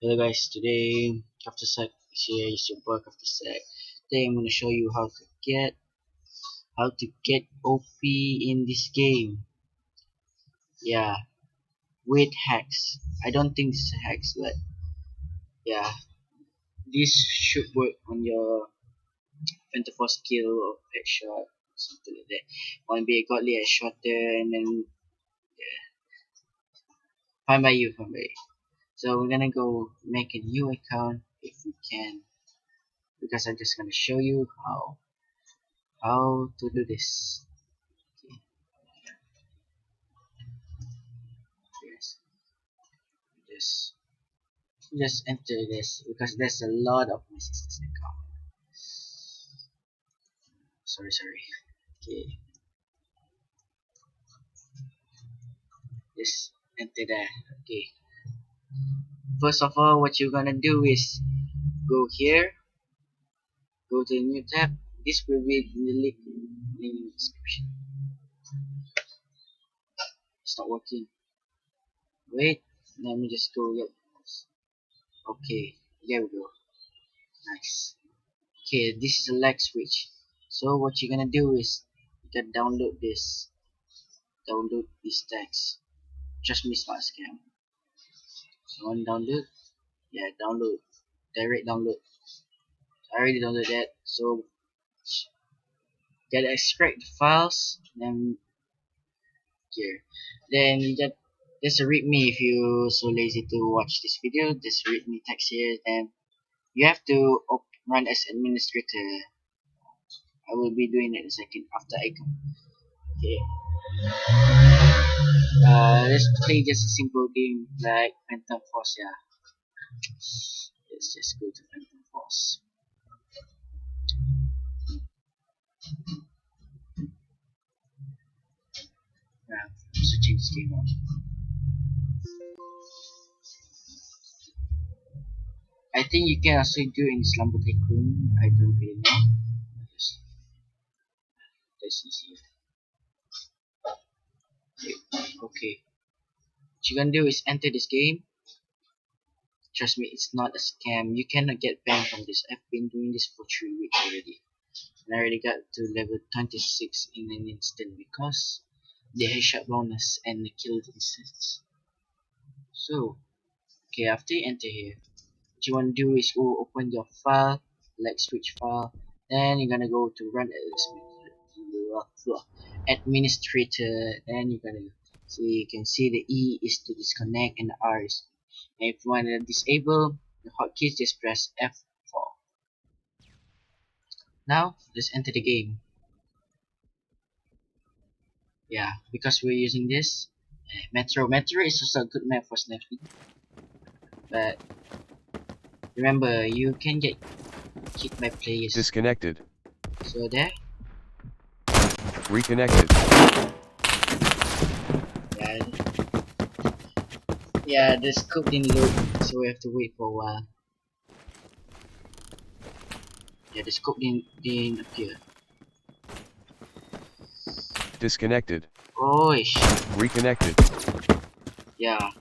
Hello guys, today after sec here is your book after sec. Today I'm gonna show you how to get OP in this game. Yeah, with hacks. I don't think this is hacks, but yeah, this should work on your Pentafor skill or headshot, something like that. Wanna be a godly headshotter and then fine by you. So we're gonna go make a new account if we can, because I'm just gonna show you how to do this. Okay, yes, just just enter this because there's a lot of my sister's account. Sorry. Okay, just enter there. Okay, first of all, what you're gonna do is go here, go to the new tab. This will be in the link in the description. It's not working. Wait, let me just go. Yep. Okay, there we go. Nice. Okay, this is a lag switch. So what you're gonna do is you can download this text. Trust me, it's not a scam. So on download, yeah, download, direct download. I already downloaded that. So get extract the files, then here, then you get there's a readme if you so lazy to watch this video. This readme text here, then you have to run as administrator. I will be doing it in a second after I come. Okay. Let's play just a simple game like Phantom Force. Yeah, let's just go to Phantom Force. Yeah, I'm switching this game out. I think you can also do in Slumber Tycoon. I don't really know. Just that's easier. Okay. What you're gonna do is enter this game. Trust me, it's not a scam. You cannot get banned from this. I've been doing this for 3 weeks already. And I already got to level 26 in an instant because the headshot bonus and the kill distance. So, okay, after you enter here, what you want to do is go open your file, like switch file, then you're gonna go to run as administrator, then you're gonna see, you can see the E is to disconnect and the R is, and if you want to disable the hotkeys, just press F4. Now let's enter the game. Yeah, because we're using this Metro is also a good map for sniping, but remember you can get kicked by players. Disconnected. So there. Reconnected. Yeah, the scope didn't load, so we have to wait for a while. Yeah, the scope didn't appear. Disconnected. Oh, Reconnected. yeah.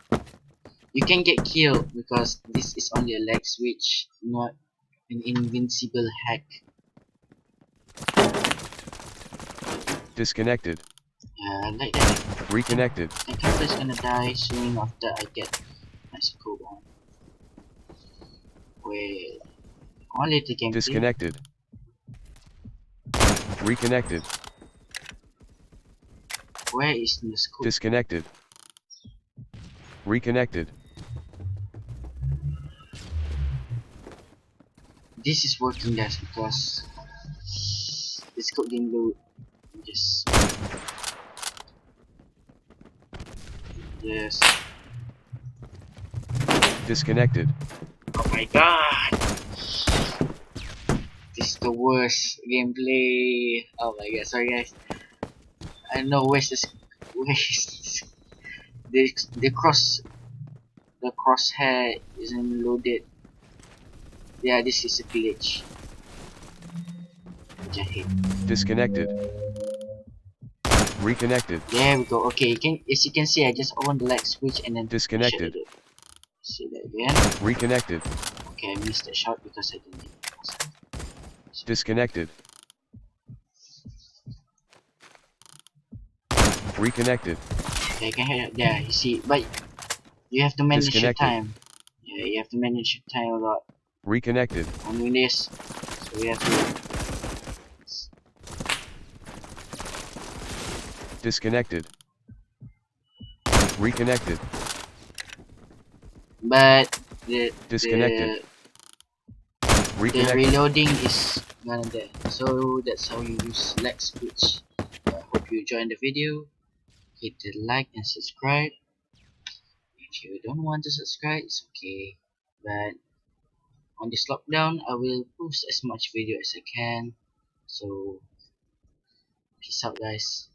You can get killed because this is only a lag switch, not an invincible hack. Disconnected. Like that. Reconnected. My character is gonna die soon after I get my scope on. Wait, only the game. Disconnected. Reconnected. Where is the scope? Disconnected. Reconnected. This is working, guys, because the scope didn't load. Just yes. Disconnected. Oh my god! This is the worst gameplay. Oh my god, sorry guys. I don't know where's this. The crosshair isn't loaded. Yeah, this is a glitch. Which I hate. Disconnected. Reconnected. There we go. Okay, as you can see, I just opened the light switch and then disconnected. See that again. Reconnected. Okay, I missed that shot because I didn't hit the button. Disconnected. Reconnected. Okay, I can hear it there. You see, but you have to manage your Disconnected. time. Yeah, you have to manage your time a lot. Reconnected. I'm doing this, so we have to. Disconnected. Reconnected. But the Disconnected. the the Reconnected. reloading is none of that. So that's how you use lag switch. I hope you enjoyed the video. Hit the like and subscribe. If you don't want to subscribe, it's okay. But on this lockdown, I will post as much video as I can. So peace out, guys.